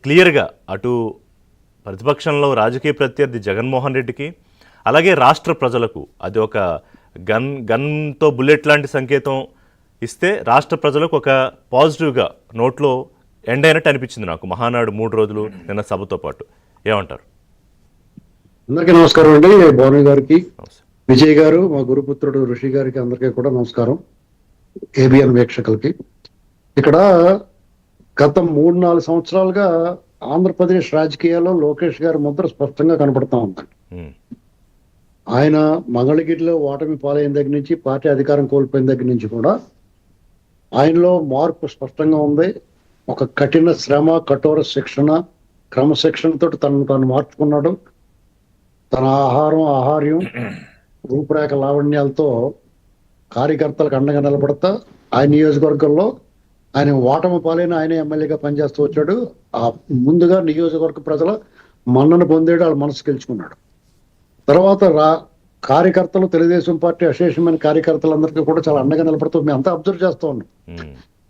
క్లియర్గా అటు ప్రతిపక్షంలో రాజకీయ ప్రత్యర్థి జగన్మోహన్ రెడ్డికి, అలాగే రాష్ట్ర ప్రజలకు అది ఒక గన్తో బుల్లెట్ లాంటి సంకేతం ఇస్తే రాష్ట్ర ప్రజలకు ఒక పాజిటివ్గా నోట్లో ఎండ్ అయినట్టు అనిపించింది నాకు మహానాడు 3 రోజులు నిన్న సభతో పాటు. ఏమంటారు? అందరికీ నమస్కారం అండి. భువనయ్య గారికి, విజయ్ గారు, మా గురుపుత్రుడు ఋషి గారికి అందరికీ కూడా నమస్కారం. ఏబిఎన్ వీక్షకులకి. ఇక్కడ గత 3-4 సంవత్సరాలుగా ఆంధ్రప్రదేశ్ రాజకీయాల్లో లోకేష్ గారి ముద్ర స్పష్టంగా కనపడతా ఉందండి. ఆయన మంగళగిరిలో ఓటమి పాలైన దగ్గర నుంచి, పార్టీ అధికారం కోల్పోయిన దగ్గర నుంచి కూడా ఆయనలో మార్పు స్పష్టంగా ఉంది. ఒక కఠిన శ్రమ, కఠోర శిక్షణ, క్రమశిక్షణతో తను మార్చుకున్నాడు. తన ఆహార్యం, రూపురేఖ లావణ్యాలతో కార్యకర్తలకు అండగా నిలబడతా ఆయన నియోజకవర్గంలో ఆయన ఓటమి పాలైన ఆయన ఎమ్మెల్యేగా పనిచేస్తూ వచ్చాడు. ముందుగా నియోజకవర్గ ప్రజల మన్నను పొందాడు, వాళ్ళ మనసు గెలుచుకున్నాడు. తర్వాత కార్యకర్తలు, తెలుగుదేశం పార్టీ అశేషమైన కార్యకర్తలందరికీ కూడా చాలా అండగా నిలబడుతూ మేము అంతా అబ్జర్వ్ చేస్తూ ఉన్నాం.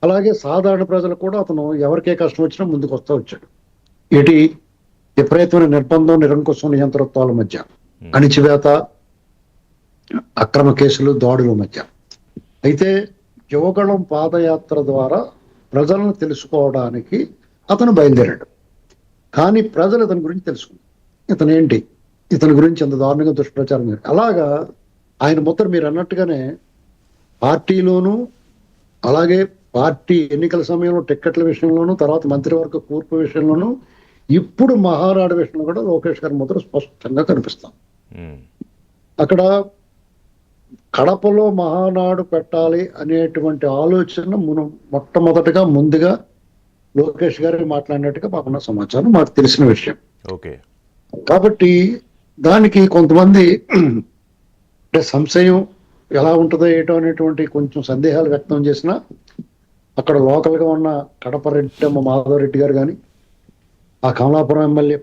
అలాగే సాధారణ ప్రజలు కూడా అతను ఎవరికే కష్టం వచ్చినా ముందుకు వస్తూ వచ్చాడు. ఇటు విపరీతమైన నిర్బంధం, నిరంకుశం, నియంతృత్వాల మధ్య, అణిచివేత, అక్రమ కేసులు, దాడుల మధ్య. అయితే యువగళం పాదయాత్ర ద్వారా ప్రజలను తెలుసుకోవడానికి అతను బయలుదేరాడు. కానీ ప్రజలు ఇతని గురించి తెలుసుకున్నారు. ఇతను ఏంటి, ఇతని గురించి ఎంత దారుణంగా దుష్ప్రచారం. అలాగా ఆయన ముద్ర మీరు అన్నట్టుగానే పార్టీలోనూ, అలాగే పార్టీ ఎన్నికల సమయంలో టిక్కెట్ల విషయంలోనూ, తర్వాత మంత్రివర్గ కూర్పు విషయంలోనూ, ఇప్పుడు మహానాడు విషయంలో కూడా లోకేష్ గారి ముద్ర స్పష్టంగా కనిపిస్తాం. అక్కడ కడపలో మహానాడు పెట్టాలి అనేటువంటి ఆలోచన మొట్టమొదటిగా ముందుగా లోకేష్ గారు మాట్లాడినట్టుగా మాకున్న సమాచారం, మాకు తెలిసిన విషయం. ఓకే. కాబట్టి దానికి కొంతమంది అంటే సంశయం ఎలా ఉంటుందో ఏటో అనేటువంటి కొంచెం సందేహాలు వ్యక్తం చేసిన అక్కడ లోకల్గా ఉన్న కడప రెడ్డి మాధవరెడ్డి గారు కానీ, ఆ కమలాపురం ఎమ్మెల్యే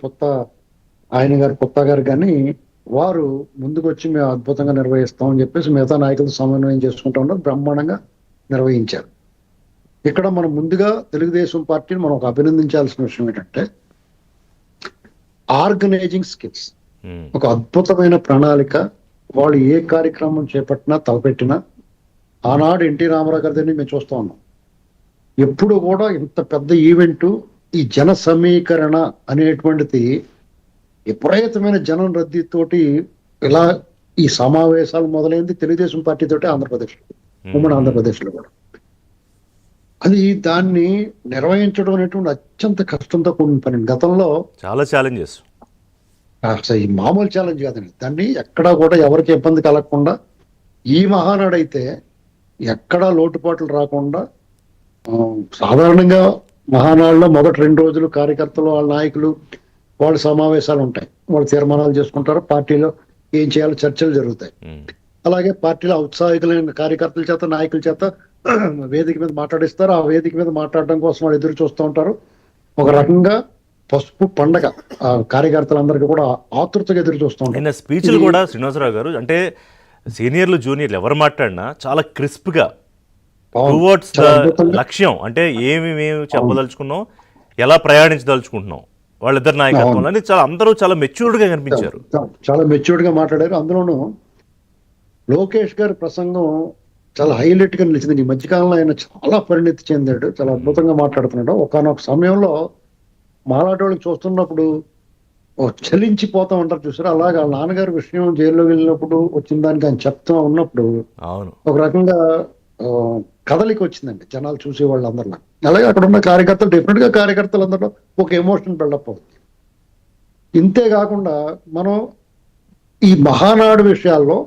పుత్త గారు కానీ వారు ముందుకు వచ్చి మేము అద్భుతంగా నిర్వహిస్తామని చెప్పేసి మిగతా నాయకులతో సమన్వయం చేసుకుంటూ ఉన్నారు. బ్రహ్మాండంగా నిర్వహించారు. ఇక్కడ మనం ముందుగా తెలుగుదేశం పార్టీని మనం ఒక అభినందించాల్సిన విషయం ఏంటంటే ఆర్గనైజింగ్ స్కిల్స్, ఒక అద్భుతమైన ప్రణాళిక. వాళ్ళు ఏ కార్యక్రమం చేపట్టినా, తలపెట్టినా, ఆనాడు ఎన్టీ రామారావు గారిని మేము చూస్తూ ఉన్నాం. ఎప్పుడు కూడా ఇంత పెద్ద ఈవెంటు, ఈ జన సమీకరణ అనేటువంటిది విపరీతమైన జనం రద్దీతోటి ఇలా ఈ సమావేశాలు మొదలైంది తెలుగుదేశం పార్టీ తోటి ఆంధ్రప్రదేశ్లో, ఉమ్మడి ఆంధ్రప్రదేశ్లో కూడా. అది దాన్ని నిర్వహించడం అనేటువంటి అత్యంత కష్టంతో కూడిన పని. గతంలో చాలా ఛాలెంజెస్, అసలు ఈ మామూలు ఛాలెంజ్ కాదండి. దాన్ని ఎక్కడా కూడా ఎవరికి ఇబ్బంది కలగకుండా, ఈ మహానాడు అయితే ఎక్కడా లోటుపాట్లు రాకుండా, సాధారణంగా మహానాడులో మొదటి 2 రోజులు కార్యకర్తలు, వాళ్ళ నాయకులు, వాళ్ళ సమావేశాలు ఉంటాయి. వాళ్ళు తీర్మానాలు చేసుకుంటారు. పార్టీలో ఏం చేయాలో చర్చలు జరుగుతాయి. అలాగే పార్టీలో ఉత్సాహికులైన కార్యకర్తల చేత, నాయకుల చేత వేదిక మీద మాట్లాడిస్తారు. ఆ వేదిక మీద మాట్లాడడం కోసం వాళ్ళు ఎదురు చూస్తూ ఉంటారు. ఒక రకంగా పసుపు పండగ కార్యకర్తలందరికీ కూడా ఆతృతగా ఎదురు చూస్తూ ఉంటారు. స్పీచ్లు కూడా శ్రీనివాసరావు గారు అంటే సీనియర్లు, జూనియర్లు ఎవరు మాట్లాడినా చాలా క్రిస్ప్గా టువర్డ్స్ లక్ష్యం, అంటే మేము చెప్పదలుచుకున్నాం, ఎలా ప్రయాణించదలుచుకుంటున్నాం, వాళ్ళిద్దరు నాయకత్వంలో అని అందరూ చాలా మెచ్యూర్డ్ గా కనిపించారు. చాలా మెచ్యూర్డ్ గా మాట్లాడారు. అందులోనూ లోకేష్ గారి ప్రసంగం చాలా హైలైట్ గా నిలిచింది. ఈ మధ్యకాలంలో ఆయన చాలా పరిణితి చెందాడు, చాలా అద్భుతంగా మాట్లాడుతున్నాడు. ఒకనొక సమయంలో మాలాంటి వాళ్ళకి చూస్తున్నప్పుడు చలించిపోతా ఉంటారు చూసారు, అలాగే వాళ్ళ నాన్నగారి విషయం జైల్లో వెళ్ళినప్పుడు వచ్చిన దానికి ఆయన చెప్తా ఉన్నప్పుడు ఒక రకంగా కదలికి వచ్చిందండి జనాలు చూసే వాళ్ళందరిలో. అలాగే అక్కడ ఉన్న కార్యకర్తలు, డెఫినెట్ గా కార్యకర్తలందరిలో ఒక ఎమోషన్ బిల్డప్ అవుతుంది. ఇంతే కాకుండా మనం ఈ మహానాడు విషయాల్లో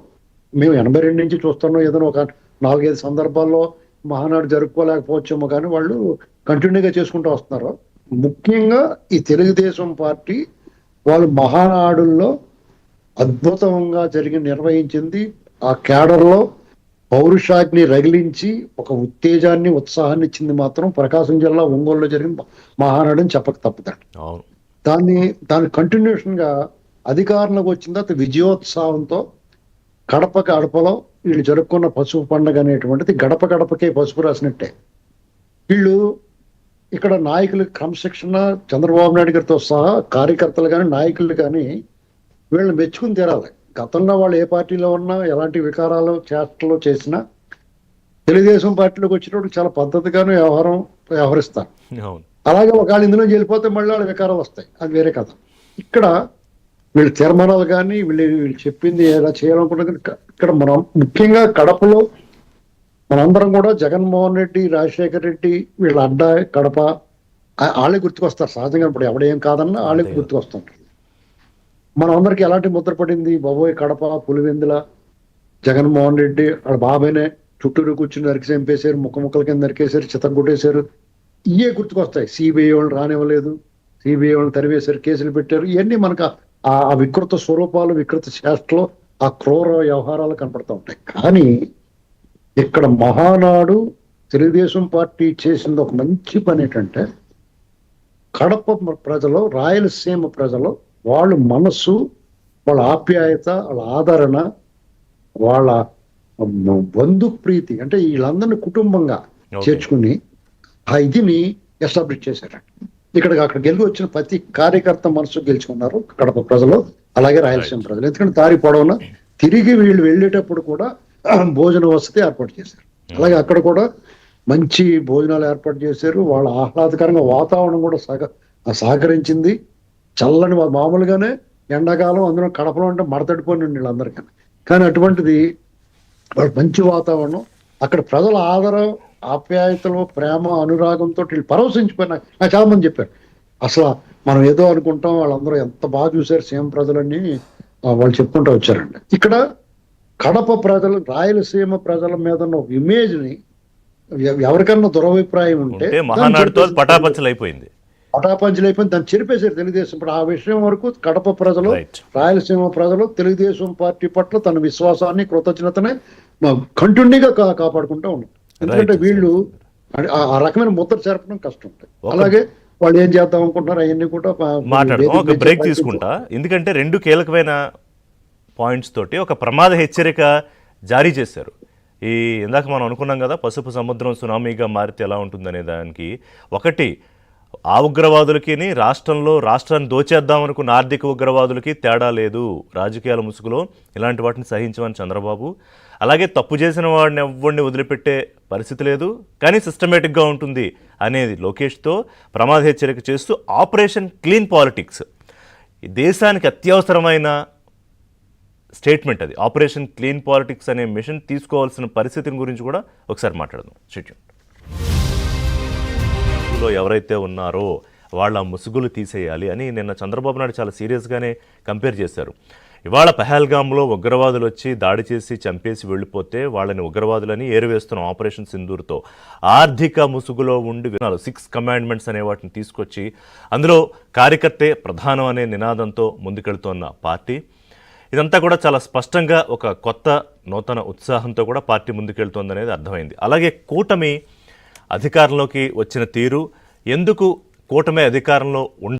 మేము 82 నుంచి చూస్తున్నాం. ఏదైనా ఒక 4-5 సందర్భాల్లో మహానాడు జరుపుకోలేకపోవచ్చేమో, కానీ వాళ్ళు కంటిన్యూగా చేసుకుంటూ వస్తున్నారు. ముఖ్యంగా ఈ తెలుగుదేశం పార్టీ వాళ్ళు మహానాడుల్లో అద్భుతంగా నిర్వహించింది. ఆ క్యాడర్లో పౌరుషాగ్ని రగిలించి ఒక ఉత్తేజాన్ని, ఉత్సాహాన్ని ఇచ్చింది మాత్రం ప్రకాశం జిల్లా ఒంగోలులో జరిగిన మహానాడు అని చెప్పక తప్పుదండి. దాని కంటిన్యూషన్ గా అధికారంలోకి వచ్చిన తర్వాత విజయోత్సవంతో గడపలో వీళ్ళు జరుపుకున్న పసుపు పండుగ అనేటువంటిది గడపకే పసుపు రాసినట్టే. వీళ్ళు ఇక్కడ నాయకులు క్రమశిక్షణ చంద్రబాబు నాయుడు గారితో సహా కార్యకర్తలు కానీ నాయకులు కానీ వీళ్ళని మెచ్చుకుని తీరాలి. గతంలో వాళ్ళు ఏ పార్టీలో ఉన్నా ఎలాంటి వికారాలు చేష్టలు చేసినా తెలుగుదేశం పార్టీలోకి వచ్చేటప్పుడు చాలా పద్ధతిగానే వ్యవహరిస్తారు. అవును. అలాగే ఒకవేళ ఇందులో వెళ్ళిపోతే మళ్ళీ వాళ్ళ వికారాలు వస్తాయి, అది వేరే కథ. ఇక్కడ వీళ్ళు తీర్మానాలు కానీ వీళ్ళు చెప్పింది ఎలా చేయాలనుకున్నది ఇక్కడ మనం ముఖ్యంగా కడపలో మనందరం కూడా జగన్మోహన్ రెడ్డి, రాజశేఖర్ రెడ్డి వీళ్ళ అడ్డ కడప వాళ్ళే గుర్తుకొస్తారు. సహజంగా ఇప్పుడు ఎవడేం కాదన్నా వాళ్ళే గుర్తుకొస్తుంటారు. మనం అందరికి ఎలాంటి ముద్ర పడింది, బాబోయ్ కడప పులివెందుల జగన్మోహన్ రెడ్డి వాళ్ళ బాబాయ్నే చుట్టూరు కూర్చుని నరికి చంపేశారు, ముక్కల కింద నరికేశారు, చిత్తం కొట్టేశారు, ఇవే గుర్తుకొస్తాయి. సిబిఐ వాళ్ళు రానివ్వలేదు, సిబిఐ వాళ్ళు తరివేశారు, కేసులు పెట్టారు. ఇవన్నీ మనకు ఆ వికృత స్వరూపాలు, వికృత చేష్టలు, ఆ క్రూర వ్యవహారాలు కనపడుతూ ఉంటాయి. కానీ ఇక్కడ మహానాడు తెలుగుదేశం పార్టీ చేసింది ఒక మంచి పని ఏంటంటే, కడప ప్రజలు, రాయలసీమ ప్రజలు వాళ్ళ మనస్సు, వాళ్ళ ఆప్యాయత, వాళ్ళ ఆదరణ, వాళ్ళ బంధు ప్రీతి అంటే వీళ్ళందరినీ కుటుంబంగా చేర్చుకుని ఆ ఇదిని ఎస్టాబ్లిష్ చేశారండి. అక్కడికి వెళ్ళి వచ్చిన ప్రతి కార్యకర్త మనసు గెలుచుకున్నారు కడప ప్రజలు, అలాగే రాయలసీమ ప్రజలు. ఎందుకంటే దారి పొడవున తిరిగి వీళ్ళు వెళ్ళేటప్పుడు కూడా భోజన వసతి ఏర్పాటు చేశారు. అలాగే అక్కడ కూడా మంచి భోజనాలు ఏర్పాటు చేశారు. వాళ్ళ ఆహ్లాదకరంగా వాతావరణం కూడా సహకరించింది. చల్లని మామూలుగానే ఎండాకాలం అందులో కడపలో అంటే మడతడిపోయి వీళ్ళందరికీ. కానీ అటువంటిది వాళ్ళు మంచి వాతావరణం, అక్కడ ప్రజల ఆదరం, ఆప్యాయతలు, ప్రేమ, అనురాగంతో వీళ్ళు పరవశించిపోయినా. నాకు చాలా మంది చెప్పారు, అసలు మనం ఏదో అనుకుంటాం, వాళ్ళందరూ ఎంత బాగా చూశారు సీఎం ప్రజలని వాళ్ళు చెప్పుకుంటూ వచ్చారండి. ఇక్కడ కడప ప్రజలు, రాయలసీమ ప్రజల మీద ఉన్న ఇమేజ్ ని ఎవరికన్నా దురభిప్రాయం ఉంటే పటాపంచలైపోయింది, దాన్ని చెరిపేశారు తెలుగుదేశం. ఇప్పుడు ఆ విషయం వరకు కడప ప్రజలు, రాయలసీమ ప్రజలు తెలుగుదేశం పార్టీ పట్ల తన విశ్వాసాన్ని, కృతజ్ఞతని కంటిన్యూగా కాపాడుకుంటూ ఉన్నారు. ఎందుకంటే వీళ్ళు ఆ రకమైన ముద్ర చేరపడం కష్టం ఉంటుంది. అలాగే వాళ్ళు ఏం చేద్దాం అనుకుంటున్నారు అవన్నీ కూడా మాట్లాడదాం. ఒక బ్రేక్ తీసుకుంటా, ఎందుకంటే రెండు కీలకమైన పాయింట్స్ తోటి ఒక ప్రమాద హెచ్చరిక జారీ చేశారు. ఇందాక మనం అనుకున్నాం కదా, పసుపు సముద్రం సునామీగా మారితే ఎలా ఉంటుందనే దానికి ఒకటి ఆ ఉగ్రవాదులకి రాష్ట్రాన్ని దోచేద్దాం అనుకున్న ఆర్థిక ఉగ్రవాదులకి తేడా లేదు. రాజకీయాల ముసుగులో ఇలాంటి వాటిని సహించమని చంద్రబాబు, అలాగే తప్పు చేసిన వాడిని ఎవరిని వదిలిపెట్టే పరిస్థితి లేదు, కానీ సిస్టమేటిక్గా ఉంటుంది అనేది లోకేష్తో ప్రమాద హెచ్చరిక చేస్తూ ఆపరేషన్ క్లీన్ పాలిటిక్స్, దేశానికి అత్యవసరమైన స్టేట్మెంట్ అది. ఆపరేషన్ క్లీన్ పాలిటిక్స్ అనే మిషన్ తీసుకోవాల్సిన పరిస్థితిని గురించి కూడా ఒకసారి మాట్లాడదాం. లో ఎవరైతే ఉన్నారో వాళ్ళ ముసుగులు తీసేయాలి అని నిన్న చంద్రబాబు నాయుడు చాలా సీరియస్గానే కంపేర్ చేశారు. ఇవాళ పహల్గామ్లో ఉగ్రవాదులు వచ్చి దాడి చేసి చంపేసి వెళ్ళిపోతే వాళ్ళని ఉగ్రవాదులని ఏరువేస్తున్నాం ఆపరేషన్ సింధూర్తో. ఆర్థిక ముసుగులో ఉండి 6 కమాండ్మెంట్స్ అనే వాటిని తీసుకొచ్చి అందులో కార్యకర్తే ప్రధానం అనే నినాదంతో ముందుకెళ్తున్న పార్టీ. ఇదంతా కూడా చాలా స్పష్టంగా ఒక కొత్త నూతన ఉత్సాహంతో కూడా పార్టీ ముందుకెళ్తోందనేది అర్థమైంది. అలాగే కూటమి అధికారంలోకి వచ్చిన తీరు, ఎందుకు కూటమి అధికారంలో